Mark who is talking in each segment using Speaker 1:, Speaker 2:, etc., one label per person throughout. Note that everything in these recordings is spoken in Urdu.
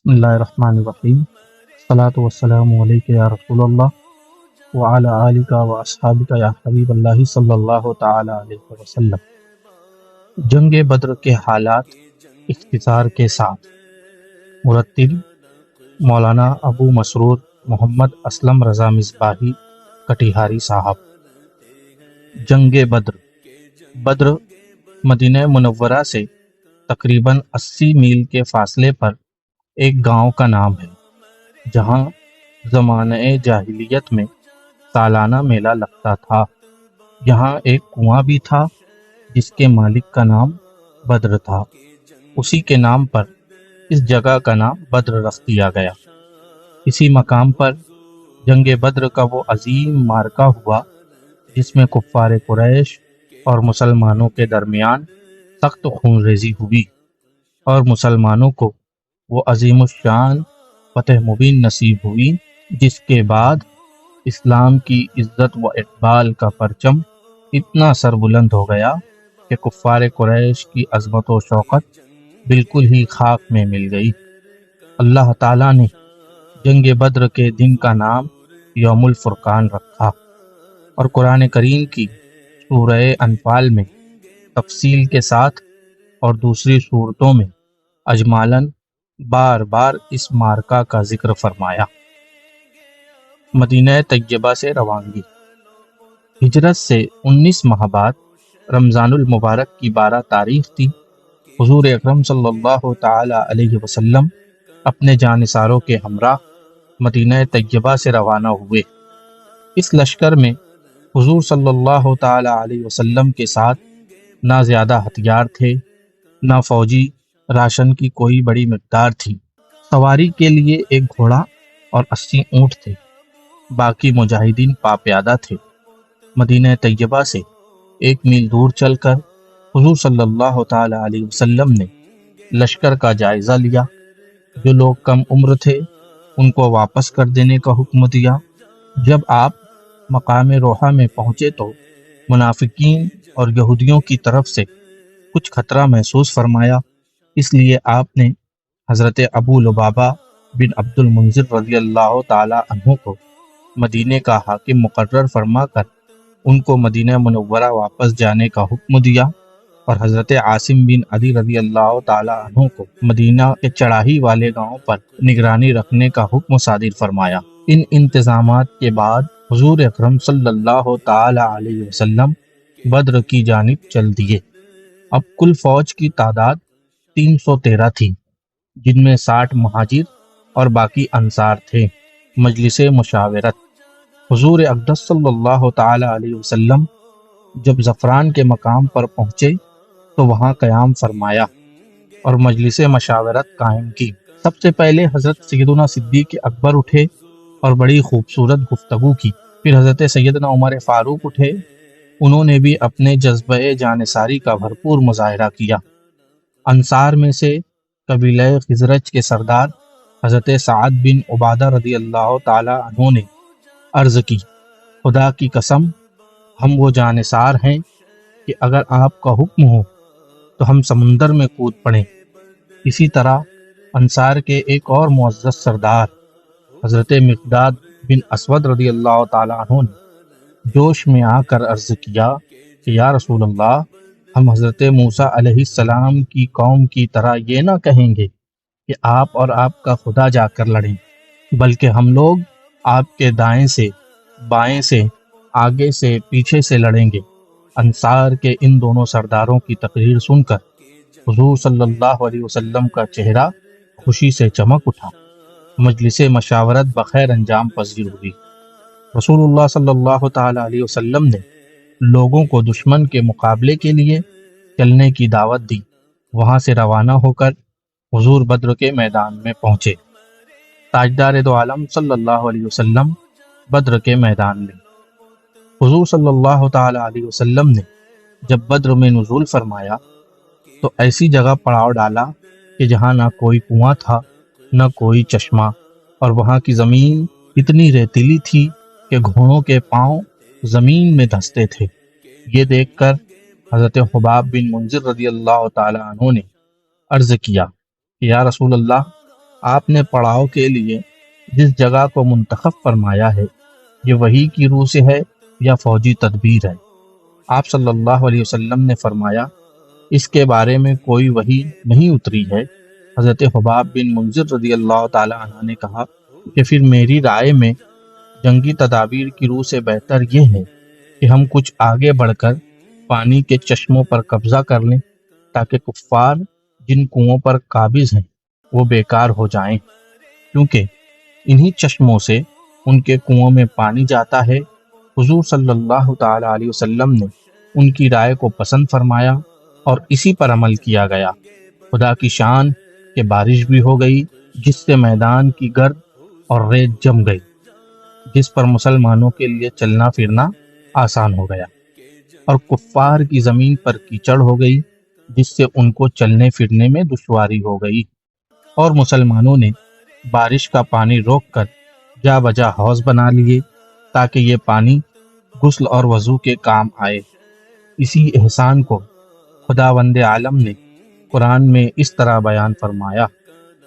Speaker 1: بسم اللہ الرحمن الرحیم، الصلاۃ والسلام علیک یا رسول اللہ وعلی آلک و اصحابک یا حبیب اللہ صلی اللہ تعالی علیہ وسلم۔ جنگ بدر کے حالات اختصار کے ساتھ، مرتل مولانا ابو مسرور محمد اسلم رضا مصباحی کٹیہاری صاحب۔ جنگ بدر مدینہ منورہ سے تقریباً 80 میل کے فاصلے پر ایک گاؤں کا نام ہے، جہاں زمانہ جاہلیت میں سالانہ میلہ لگتا تھا۔ یہاں ایک کنواں بھی تھا جس کے مالک کا نام بدر تھا۔ اسی کے نام پر اس جگہ کا نام بدر رکھ دیا گیا۔ اسی مقام پر جنگ بدر کا وہ عظیم معرکہ ہوا جس میں کفار قریش اور مسلمانوں کے درمیان سخت خون ریزی ہوئی، اور مسلمانوں کو وہ عظیم الشان فتح مبین نصیب ہوئی، جس کے بعد اسلام کی عزت و اقبال کا پرچم اتنا سر بلند ہو گیا کہ کفار قریش کی عظمت و شوکت بالکل ہی خاک میں مل گئی۔ اللہ تعالیٰ نے جنگ بدر کے دن کا نام یوم الفرقان رکھا، اور قرآن کریم کی سورہ انفال میں تفصیل کے ساتھ اور دوسری صورتوں میں اجمالاً بار بار اس معرکہ کا ذکر فرمایا۔ مدینہ طیبہ سے روانگی۔ ہجرت سے 19 ماہ بعد رمضان المبارک کی 12 تاریخ تھی۔ حضور اکرم صلی اللہ تعالی علیہ وسلم اپنے جانثاروں کے ہمراہ مدینہ طیبہ سے روانہ ہوئے۔ اس لشکر میں حضور صلی اللہ تعالی علیہ وسلم کے ساتھ نہ زیادہ ہتھیار تھے، نہ فوجی راشن کی کوئی بڑی مقدار تھی۔ سواری کے لیے ایک گھوڑا اور 80 اونٹ تھے، باقی مجاہدین پاپیادہ تھے۔ مدینہ طیبہ سے 1 میل دور چل کر حضور صلی اللہ تعالی علیہ وسلم نے لشکر کا جائزہ لیا۔ جو لوگ کم عمر تھے ان کو واپس کر دینے کا حکم دیا۔ جب آپ مقام روحہ میں پہنچے تو منافقین اور یہودیوں کی طرف سے کچھ خطرہ محسوس فرمایا، اس لیے آپ نے حضرت ابو لبابہ بن عبد المنذر رضی اللہ تعالی عنہ کو مدینے کا حاکم مقرر فرما کر ان کو مدینہ منورہ واپس جانے کا حکم دیا، اور حضرت عاصم بن عدی رضی اللہ تعالی عنہ کو مدینہ کے چڑھائی والے گاؤں پر نگرانی رکھنے کا حکم صادر فرمایا۔ ان انتظامات کے بعد حضور اکرم صلی اللہ تعالی علیہ وسلم بدر کی جانب چل دیے۔ اب کل فوج کی تعداد 313 تھی، جن میں 60 مہاجر اور باقی انصار تھے۔ مجلس مشاورت۔ حضور اقدس صلی اللہ تعالی علیہ وسلم جب زعفران کے مقام پر پہنچے تو وہاں قیام فرمایا اور مجلس مشاورت قائم کی۔ سب سے پہلے حضرت سیدنا صدیق اکبر اٹھے اور بڑی خوبصورت گفتگو کی۔ پھر حضرت سیدنا عمر فاروق اٹھے، انہوں نے بھی اپنے جذبہ جانثاری کا بھرپور مظاہرہ کیا۔ انصار میں سے قبیلہ خزرج کے سردار حضرت سعد بن عبادہ رضی اللہ تعالی عنہ نے عرض کی، خدا کی قسم ہم وہ جانثار ہیں کہ اگر آپ کا حکم ہو تو ہم سمندر میں کود پڑیں۔ اسی طرح انصار کے ایک اور معزز سردار حضرت مقداد بن اسود رضی اللہ تعالی عنہ نے جوش میں آ کر عرض کیا کہ یا رسول اللہ، ہم حضرت موسیٰ علیہ السلام کی قوم کی طرح یہ نہ کہیں گے کہ آپ اور آپ کا خدا جا کر لڑیں، بلکہ ہم لوگ آپ کے دائیں سے، بائیں سے، آگے سے، پیچھے سے لڑیں گے۔ انصار کے ان دونوں سرداروں کی تقریر سن کر حضور صلی اللہ علیہ وسلم کا چہرہ خوشی سے چمک اٹھا۔ مجلس مشاورت بخیر انجام پذیر ہوئی۔ رسول اللہ صلی اللہ تعالی علیہ وسلم نے لوگوں کو دشمن کے مقابلے کے لیے چلنے کی دعوت دی۔ وہاں سے روانہ ہو کر حضور بدر کے میدان میں پہنچے۔ تاجدار دو عالم صلی اللہ علیہ وسلم بدر کے میدان میں۔ حضور صلی اللہ تعالی علیہ وسلم نے جب بدر میں نزول فرمایا تو ایسی جگہ پڑاؤ ڈالا کہ جہاں نہ کوئی کنواں تھا نہ کوئی چشمہ، اور وہاں کی زمین اتنی ریتیلی تھی کہ گھوڑوں کے پاؤں زمین میں دھنستے تھے۔ یہ دیکھ کر حضرت حباب بن منذر رضی اللہ تعالی عنہ نے عرض کیا کہ یا رسول اللہ، آپ نے پڑاؤ کے لیے جس جگہ کو منتخب فرمایا ہے یہ وحی کی روح سے ہے یا فوجی تدبیر ہے؟ آپ صلی اللہ علیہ وسلم نے فرمایا اس کے بارے میں کوئی وحی نہیں اتری ہے۔ حضرت حباب بن منذر رضی اللہ تعالی عنہ نے کہا کہ پھر میری رائے میں جنگی تدابیر کی روح سے بہتر یہ ہے کہ ہم کچھ آگے بڑھ کر پانی کے چشموں پر قبضہ کر لیں تاکہ کفار جن کنووں پر قابض ہیں وہ بیکار ہو جائیں، کیونکہ انہی چشموں سے ان کے کنووں میں پانی جاتا ہے۔ حضور صلی اللہ تعالی علیہ وسلم نے ان کی رائے کو پسند فرمایا اور اسی پر عمل کیا گیا۔ خدا کی شان کہ بارش بھی ہو گئی جس سے میدان کی گرد اور ریت جم گئی، جس پر مسلمانوں کے لیے چلنا پھرنا آسان ہو گیا، اور کفار کی زمین پر کیچڑ ہو گئی جس سے ان کو چلنے پھرنے میں دشواری ہو گئی، اور مسلمانوں نے بارش کا پانی روک کر جا بجا حوض بنا لیے تاکہ یہ پانی غسل اور وضو کے کام آئے۔ اسی احسان کو خداوند عالم نے قرآن میں اس طرح بیان فرمایا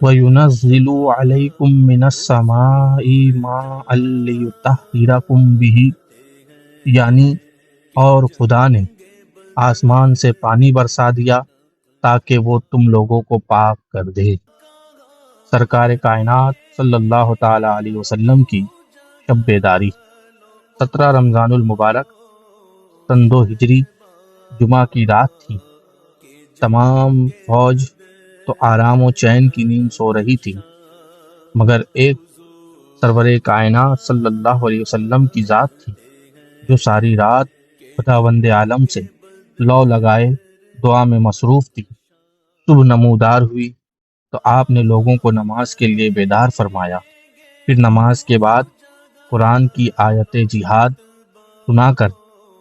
Speaker 1: وَيُنَزِّلُ عَلَيْكُم مِّنَ السَّمَاءِ مَاءً لِّيُطَهِّرَكُم بِهِ، یعنی اور خدا نے آسمان سے پانی برسا دیا تاکہ وہ تم لوگوں کو پاک کر دے۔ سرکار کائنات صلی اللہ تعالی علیہ وسلم کی شب بیداری 17 رمضان المبارک سن 2 ہجری جمعہ کی رات تھی۔ تمام فوج تو آرام و چین کی نیند سو رہی تھی، مگر ایک سرور کائنات صلی اللہ علیہ وسلم کی ذات تھی جو ساری رات خداوند عالم سے لو لگائے دعا میں مصروف تھی۔ صبح نمودار ہوئی تو آپ نے لوگوں کو نماز کے لیے بیدار فرمایا، پھر نماز کے بعد قرآن کی آیت جہاد سنا کر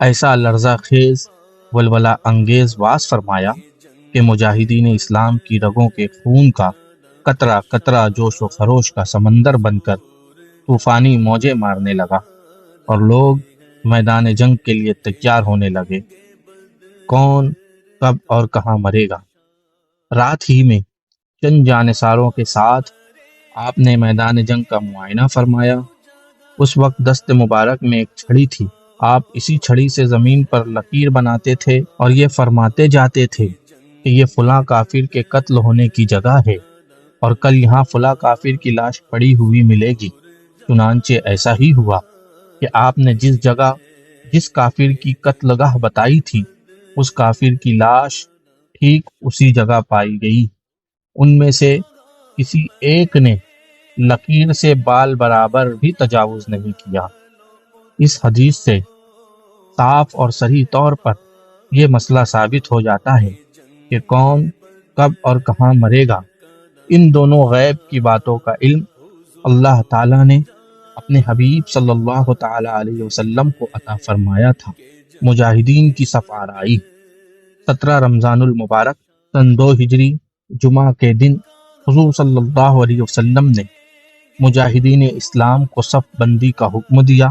Speaker 1: ایسا لرزہ خیز ولولہ انگیز واز فرمایا کہ مجاہدین اسلام کی رگوں کے خون کا قطرہ قطرہ جوش و خروش کا سمندر بن کر طوفانی موجیں مارنے لگا، اور لوگ میدان جنگ کے لیے تیار ہونے لگے۔ کون کب اور کہاں مرے گا؟ رات ہی میں چند جانثاروں کے ساتھ آپ نے میدان جنگ کا معائنہ فرمایا۔ اس وقت دست مبارک میں ایک چھڑی تھی، آپ اسی چھڑی سے زمین پر لکیر بناتے تھے اور یہ فرماتے جاتے تھے کہ یہ فلاں کافر کے قتل ہونے کی جگہ ہے اور کل یہاں فلاں کافر کی لاش پڑی ہوئی ملے گی۔ چنانچہ ایسا ہی ہوا کہ آپ نے جس جگہ جس کافر کی قتل گاہ بتائی تھی اس کافر کی لاش ٹھیک اسی جگہ پائی گئی۔ ان میں سے کسی ایک نے لکیر سے بال برابر بھی تجاوز نہیں کیا۔ اس حدیث سے صاف اور صریح طور پر یہ مسئلہ ثابت ہو جاتا ہے کہ کون کب اور کہاں مرے گا، ان دونوں غیب کی باتوں کا علم اللہ تعالیٰ نے اپنے حبیب صلی اللہ تعالی علیہ وسلم کو عطا فرمایا تھا۔ مجاہدین کی صف آرائی 17 رمضان المبارک سن 2 ہجری جمعہ کے دن حضور صلی اللہ علیہ وسلم نے مجاہدین اسلام کو صف بندی کا حکم دیا۔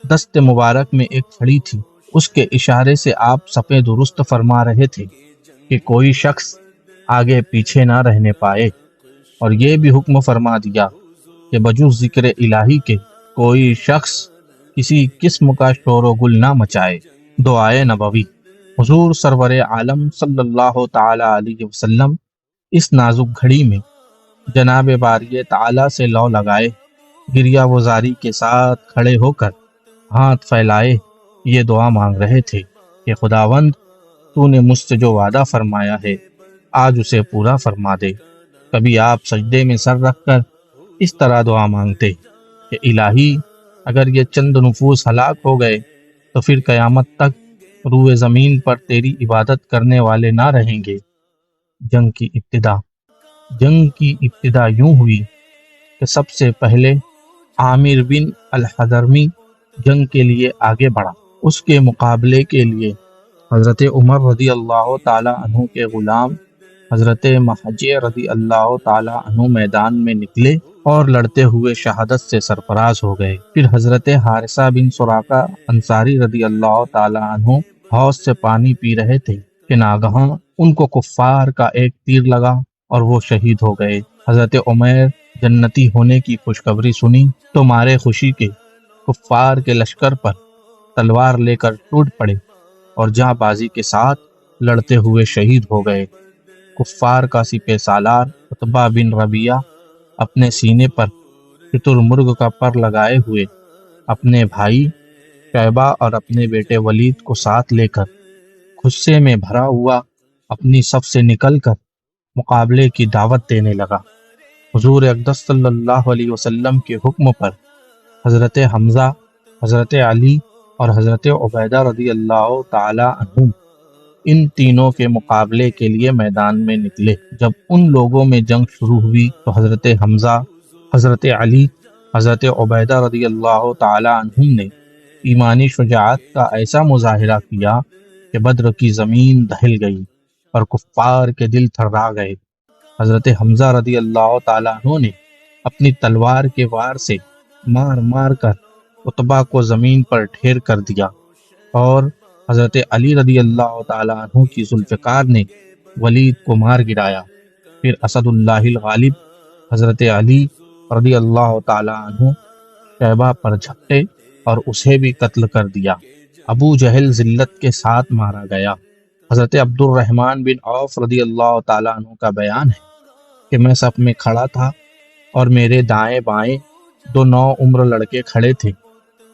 Speaker 1: دست مبارک میں ایک چھڑی تھی، اس کے اشارے سے آپ صفیں درست فرما رہے تھے کہ کوئی شخص آگے پیچھے نہ رہنے پائے، اور یہ بھی حکم فرما دیا کہ بجز ذکر الہی کے کوئی شخص کسی قسم کا شور و گل نہ مچائے۔ دعائے نبوی حضور سرور عالم صلی اللہ تعالی علیہ وسلم اس نازک گھڑی میں جناب باری تعالیٰ سے لو لگائے گریہ وزاری کے ساتھ کھڑے ہو کر ہاتھ پھیلائے یہ دعا مانگ رہے تھے کہ خداوند تو نے مجھ سے جو وعدہ فرمایا ہے آج اسے پورا فرما دے۔ کبھی آپ سجدے میں سر رکھ کر اس طرح دعا مانگتے کہ الہی اگر یہ چند نفوس ہلاک ہو گئے تو پھر قیامت تک روئے زمین پر تیری عبادت کرنے والے نہ رہیں گے۔ جنگ کی ابتدا یوں ہوئی کہ سب سے پہلے عامر بن الحضرمی جنگ کے لیے آگے بڑھا۔ اس کے مقابلے کے لیے حضرت عمر رضی اللہ تعالی عنہ کے غلام حضرت محجع رضی اللہ تعالی عنہ میدان میں نکلے اور لڑتے ہوئے شہادت سے سرفراز ہو گئے۔ پھر حضرت حارثہ بن سراقہ انصاری رضی اللہ تعالی عنہ حوض سے پانی پی رہے تھے کہ ناگہاں ان کو کفار کا ایک تیر لگا اور وہ شہید ہو گئے۔ حضرت عمیر جنتی ہونے کی خوشخبری سنی تو مارے خوشی کے کفار کے لشکر پر تلوار لے کر ٹوٹ پڑے اور جاں بازی کے ساتھ لڑتے ہوئے شہید ہو گئے۔ کفار کا سپہ سالار عتبہ بن ربیعہ اپنے سینے پر شتر مرغ کا پر لگائے ہوئے اپنے بھائی شیبہ اور اپنے بیٹے ولید کو ساتھ لے کر غصے میں بھرا ہوا اپنی صف سے نکل کر مقابلے کی دعوت دینے لگا۔ حضور اقدس صلی اللہ علیہ وسلم کے حکم پر حضرت حمزہ، حضرت علی اور حضرت عبیدہ رضی اللہ تعالی عنہم ان تینوں کے مقابلے کے لیے میدان میں نکلے۔ جب ان لوگوں میں جنگ شروع ہوئی تو حضرت حمزہ، حضرت علی، حضرت عبیدہ رضی اللہ تعالی عنہم نے ایمانی شجاعت کا ایسا مظاہرہ کیا کہ بدر کی زمین دہل گئی اور کفار کے دل تھرا گئے۔ حضرت حمزہ رضی اللہ تعالیٰ عنہ نے اپنی تلوار کے وار سے مار مار کر عتبہ کو زمین پر ڈھیر کر دیا اور حضرت علی رضی اللہ تعالیٰ عنہ کی ذوالفقار نے ولید کو مار گرایا۔ پھر اسد اللہ الغالب حضرت علی رضی اللہ تعالیٰ عنہ شیبہ پر جھپٹے اور اسے بھی قتل کر دیا۔ ابو جہل ذلت کے ساتھ مارا گیا۔ حضرت عبد الرحمن بن عوف رضی اللہ تعالیٰ عنہ کا بیان ہے کہ میں صف میں کھڑا تھا اور میرے دائیں بائیں دو نوعمر لڑکے کھڑے تھے۔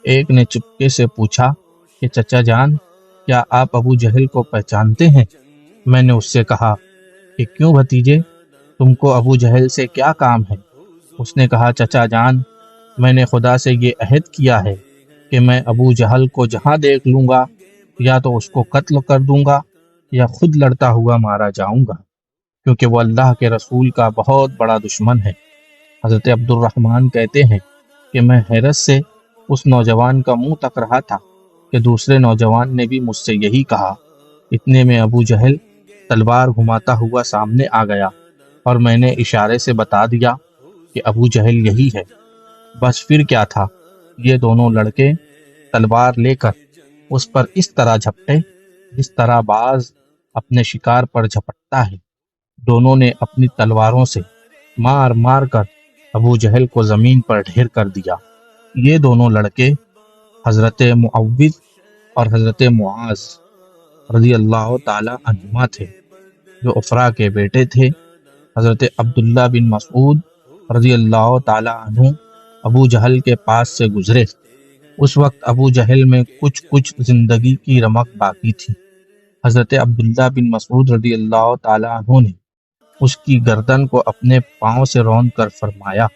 Speaker 1: ایک نے چپکے سے پوچھا کہ چچا جان، کیا آپ ابو جہل کو پہچانتے ہیں؟ میں نے اس سے کہا کہ کیوں بھتیجے، تم کو ابو جہل سے کیا کام ہے؟ اس نے کہا چچا جان، میں نے خدا سے یہ عہد کیا ہے کہ میں ابو جہل کو جہاں دیکھ لوں گا یا تو اس کو قتل کر دوں گا یا خود لڑتا ہوا مارا جاؤں گا، کیونکہ وہ اللہ کے رسول کا بہت بڑا دشمن ہے۔ حضرت عبد الرحمن کہتے ہیں کہ میں حیرت سے اس نوجوان کا منہ تک رہا تھا کہ دوسرے نوجوان نے بھی مجھ سے یہی کہا۔ اتنے میں ابو جہل تلوار گھماتا ہوا سامنے آ گیا اور میں نے اشارے سے بتا دیا کہ ابو جہل یہی ہے۔ بس پھر کیا تھا، یہ دونوں لڑکے تلوار لے کر اس پر اس طرح جھپٹے جس طرح باز اپنے شکار پر جھپٹتا ہے۔ دونوں نے اپنی تلواروں سے مار مار کر ابو جہل کو زمین پر ڈھیر کر دیا۔ یہ دونوں لڑکے حضرت معوذ اور حضرت معاذ رضی اللہ تعالی عنہما تھے، جو افرا کے بیٹے تھے۔ حضرت عبداللہ بن مسعود رضی اللہ تعالی عنہ ابو جہل کے پاس سے گزرے۔ اس وقت ابو جہل میں کچھ زندگی کی رمق باقی تھی۔ حضرت عبداللہ بن مسعود رضی اللہ تعالی عنہ نے اس کی گردن کو اپنے پاؤں سے روند کر فرمایا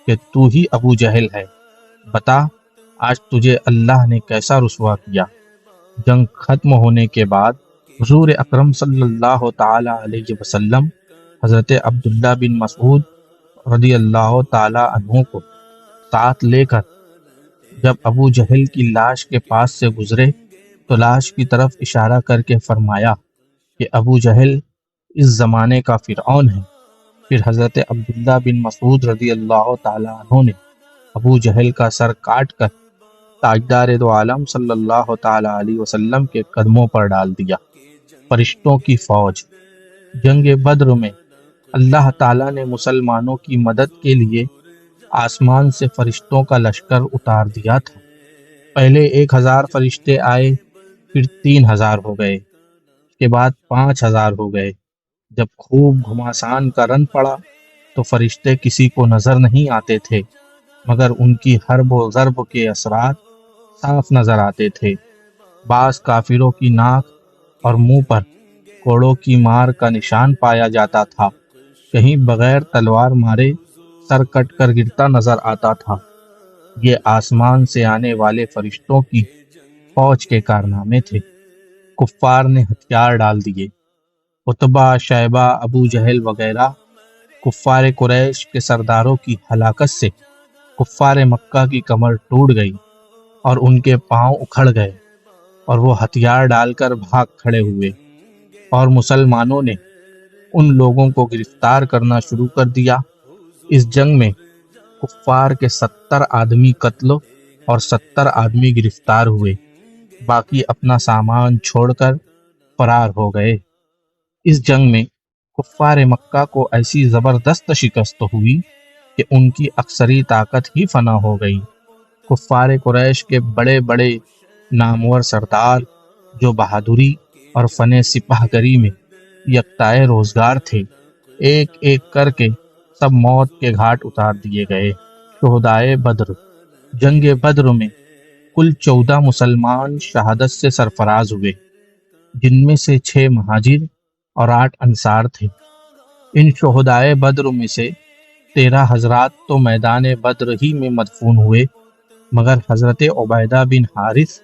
Speaker 1: کہ تو ہی ابو جہل ہے، بتا آج تجھے اللہ نے کیسا رسوا کیا۔ جنگ ختم ہونے کے بعد حضور اکرم صلی اللہ تعالی علیہ وسلم حضرت عبداللہ بن مسعود رضی اللہ تعالی عنہ کو ساتھ لے کر جب ابو جہل کی لاش کے پاس سے گزرے تو لاش کی طرف اشارہ کر کے فرمایا کہ ابو جہل اس زمانے کا فرعون ہے۔ پھر حضرت عبداللہ بن مسعود رضی اللہ تعالی عنہ نے ابو جہل کا سر کاٹ کر تاجدار دو عالم صلی اللہ تعالی علیہ وسلم کے قدموں پر ڈال دیا۔ فرشتوں کی فوج۔ جنگ بدر میں اللہ تعالیٰ نے مسلمانوں کی مدد کے لیے آسمان سے فرشتوں کا لشکر اتار دیا تھا۔ پہلے 1000 فرشتے آئے، پھر 3000 ہو گئے، اس کے بعد 5000 ہو گئے۔ جب خوب گھماسان کا رن پڑا تو فرشتے کسی کو نظر نہیں آتے تھے، مگر ان کی حرب و ضرب کے اثرات صاف نظر آتے تھے۔ بعض کافروں کی ناک اور منہ پر کوڑوں کی مار کا نشان پایا جاتا تھا، کہیں بغیر تلوار مارے سر کٹ کر گرتا نظر آتا تھا۔ یہ آسمان سے آنے والے فرشتوں کی فوج کے کارنامے تھے۔ کفار نے ہتھیار ڈال دیے۔ عتبہ، شیبہ، ابو جہل وغیرہ کفار قریش کے سرداروں کی ہلاکت سے کفار مکہ کی کمر ٹوٹ گئی اور ان کے پاؤں اکھڑ گئے اور وہ ہتھیار ڈال کر بھاگ کھڑے ہوئے، اور مسلمانوں نے ان لوگوں کو گرفتار کرنا شروع کر دیا۔ اس جنگ میں کفار کے 70 آدمی قتل اور 70 آدمی گرفتار ہوئے، باقی اپنا سامان چھوڑ کر فرار ہو گئے۔ اس جنگ میں کفار مکہ کو ایسی زبردست شکست ہوئی کہ ان کی اکثری طاقت ہی فنا ہو گئی۔ کفار قریش کے بڑے بڑے نامور سردار جو بہادری اور فن سپاہ گری میں یکتائے روزگار تھے، ایک ایک کر کے سب موت کے گھاٹ اتار دیے گئے۔ شہدائے بدر۔ جنگ بدر میں کل 14 مسلمان شہادت سے سرفراز ہوئے، جن میں سے 6 مہاجر اور 8 انصار تھے۔ ان شہدائے بدر میں سے 13 حضرات تو میدان بدر ہی میں مدفون ہوئے، مگر حضرت عبیدہ بن حارث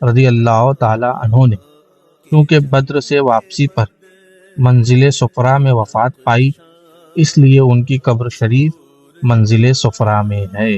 Speaker 1: رضی اللہ تعالی عنہ نے چونکہ بدر سے واپسی پر منزل صفرا میں وفات پائی، اس لیے ان کی قبر شریف منزل صفرا میں ہے۔